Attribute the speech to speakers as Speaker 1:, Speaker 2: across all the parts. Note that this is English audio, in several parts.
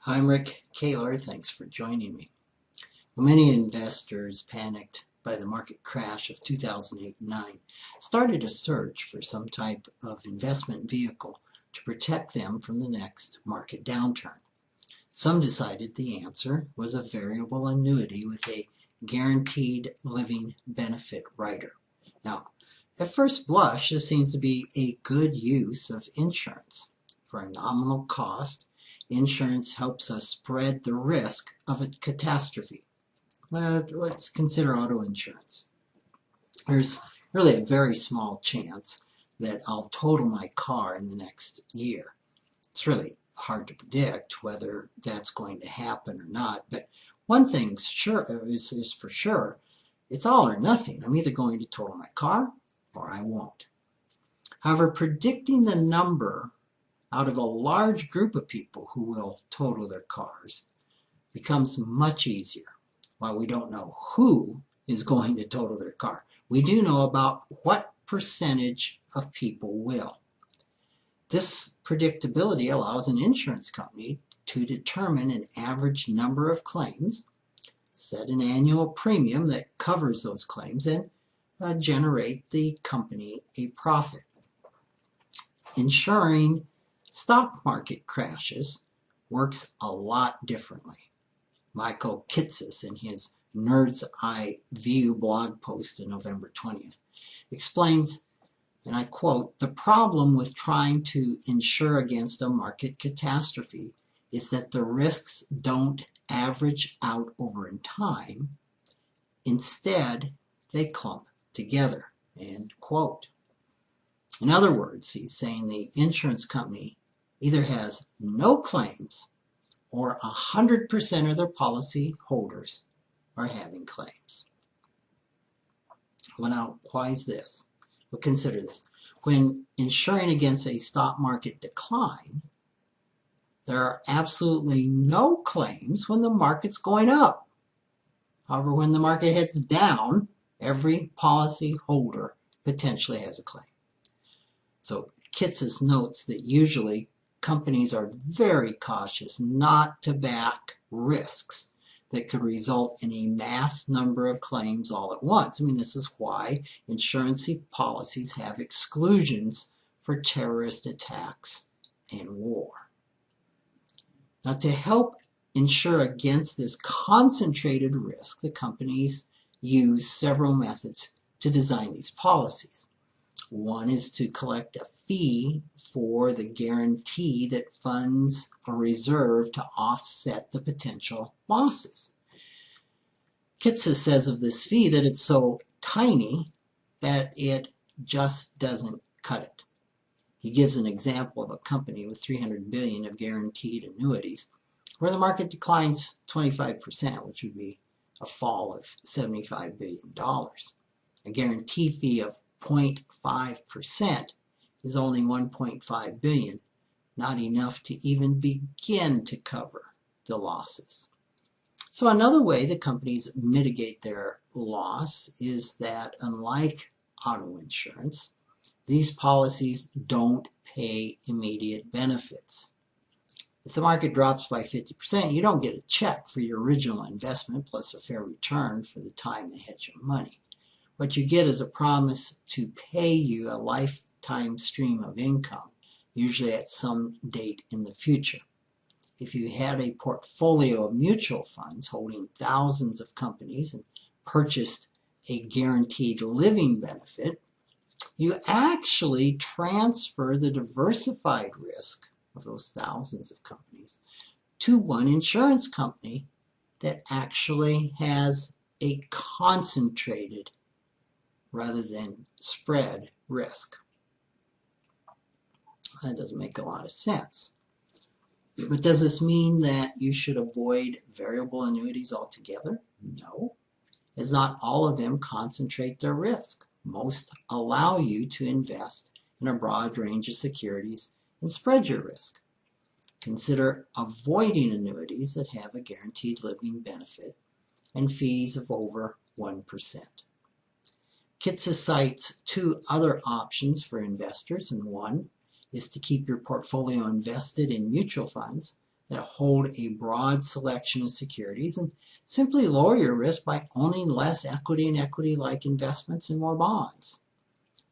Speaker 1: Hi, I'm Rick Kaler. Thanks for joining me. Well, many investors, panicked by the market crash of 2008 and 9, started a search for some type of investment vehicle to protect them from the next market downturn. Some decided the answer was a variable annuity with a guaranteed living benefit rider. Now, at first blush, this seems to be a good use of insurance. For a nominal cost, insurance helps us spread the risk of a catastrophe. Let's consider auto insurance. There's really a very small chance that I'll total my car in the next year. It's really hard to predict whether that's going to happen or not, but one thing's sure is for sure, it's all or nothing. I'm either going to total my car or I won't. However, predicting the number out of a large group of people who will total their cars becomes much easier. While we don't know who is going to total their car, we do know about what percentage of people will. This predictability allows an insurance company to determine an average number of claims, set an annual premium that covers those claims, and generate the company a profit. Insuring stock market crashes works a lot differently. Michael Kitces, in his Nerd's Eye View blog post on November 20th, explains, and I quote, "The problem with trying to insure against a market catastrophe is that the risks don't average out over in time. Instead, they clump together," end quote. In other words, he's saying the insurance company either has no claims or 100% of their policy holders are having claims. Well, now, why is this? Well, consider this. When insuring against a stock market decline, there are absolutely no claims when the market's going up. However, when the market heads down, every policy holder potentially has a claim. So Kitces notes that usually companies are very cautious not to back risks that could result in a mass number of claims all at once. I mean, this is why insurance policies have exclusions for terrorist attacks and war. Now, to help insure against this concentrated risk, the companies use several methods to design these policies. One is to collect a fee for the guarantee that funds a reserve to offset the potential losses. Kitces says of this fee that it's so tiny that it just doesn't cut it. He gives an example of a company with $300 billion of guaranteed annuities where the market declines 25%, which would be a fall of $75 billion. A guarantee fee of 0.5% is only $1.5 billion, not enough to even begin to cover the losses. So another way the companies mitigate their loss is that, unlike auto insurance, these policies don't pay immediate benefits. If the market drops by 50%, you don't get a check for your original investment plus a fair return for the time they had your money. What you get is a promise to pay you a lifetime stream of income, usually at some date in the future. If you had a portfolio of mutual funds holding thousands of companies and purchased a guaranteed living benefit, you actually transfer the diversified risk of those thousands of companies to one insurance company that actually has a concentrated rather than spread risk. That doesn't make a lot of sense. But does this mean that you should avoid variable annuities altogether? No, as not all of them concentrate their risk. Most allow you to invest in a broad range of securities and spread your risk. Consider avoiding annuities that have a guaranteed living benefit and fees of over 1%. Kitces cites two other options for investors, and one is to keep your portfolio invested in mutual funds that hold a broad selection of securities and simply lower your risk by owning less equity and equity-like investments and more bonds.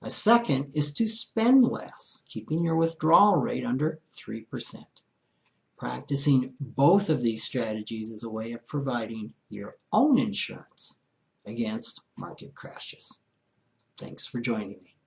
Speaker 1: A second is to spend less, keeping your withdrawal rate under 3%. Practicing both of these strategies is a way of providing your own insurance against market crashes. Thanks for joining me.